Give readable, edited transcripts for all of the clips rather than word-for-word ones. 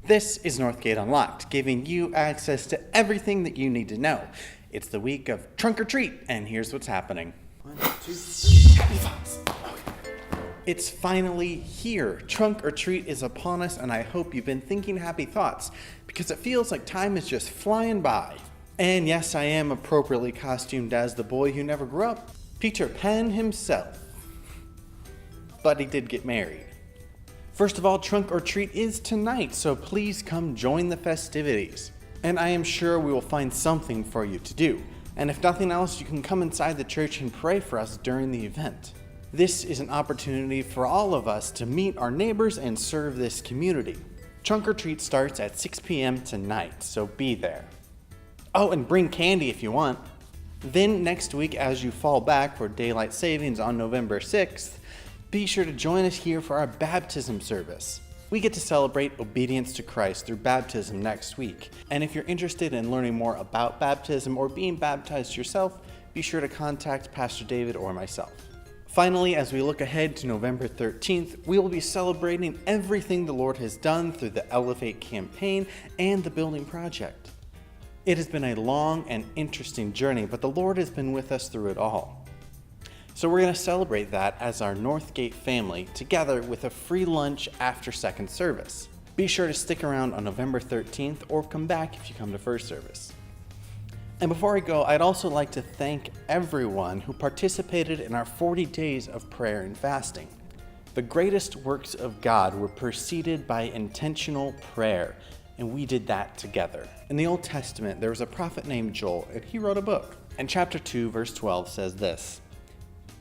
This is NorthGate Unlocked, giving you access to everything that you need to know. It's the week of Trunk or Treat, and here's what's happening. 1, 2, 3, happy thoughts. It's finally here. Trunk or Treat is upon us, and I hope you've been thinking happy thoughts, because it feels like time is just flying by. And yes, I am appropriately costumed as the boy who never grew up, Peter Pan himself. But he did get married. First of all, Trunk or Treat is tonight, so please come join the festivities. And I am sure we will find something for you to do. And if nothing else, you can come inside the church and pray for us during the event. This is an opportunity for all of us to meet our neighbors and serve this community. Trunk or Treat starts at 6 p.m. tonight, so be there. Oh, and bring candy if you want. Then next week, as you fall back for daylight savings on November 6th, be sure to join us here for our baptism service. We get to celebrate obedience to Christ through baptism next week. And if you're interested in learning more about baptism or being baptized yourself, be sure to contact Pastor David or myself. Finally, as we look ahead to November 13th, we will be celebrating everything the Lord has done through the Elevate campaign and the building project. It has been a long and interesting journey, but the Lord has been with us through it all. So we're going to celebrate that as our NorthGate family, together with a free lunch after second service. Be sure to stick around on November 13th or come back if you come to first service. And before I go, I'd also like to thank everyone who participated in our 40 days of prayer and fasting. The greatest works of God were preceded by intentional prayer, and we did that together. In the Old Testament, there was a prophet named Joel, and he wrote a book. And chapter 2, verse 12 says this: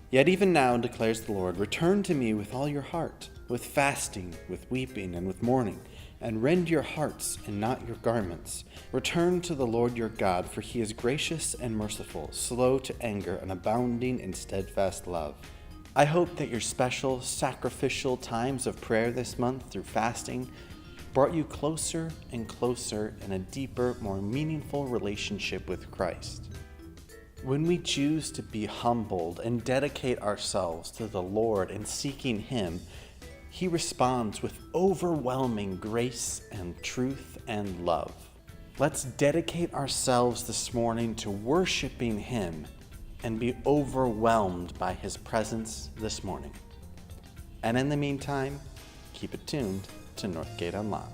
"Yet even now, declares the Lord, return to me with all your heart, with fasting, with weeping, and with mourning, and rend your hearts and not your garments. Return to the Lord your God, for he is gracious and merciful, slow to anger, and abounding in steadfast love." I hope that your special sacrificial times of prayer this month through fasting brought you closer and closer in a deeper, more meaningful relationship with Christ. When we choose to be humbled and dedicate ourselves to the Lord and seeking Him, He responds with overwhelming grace and truth and love. Let's dedicate ourselves this morning to worshiping Him and be overwhelmed by His presence this morning. And in the meantime, keep it tuned to NorthGate Unlocked.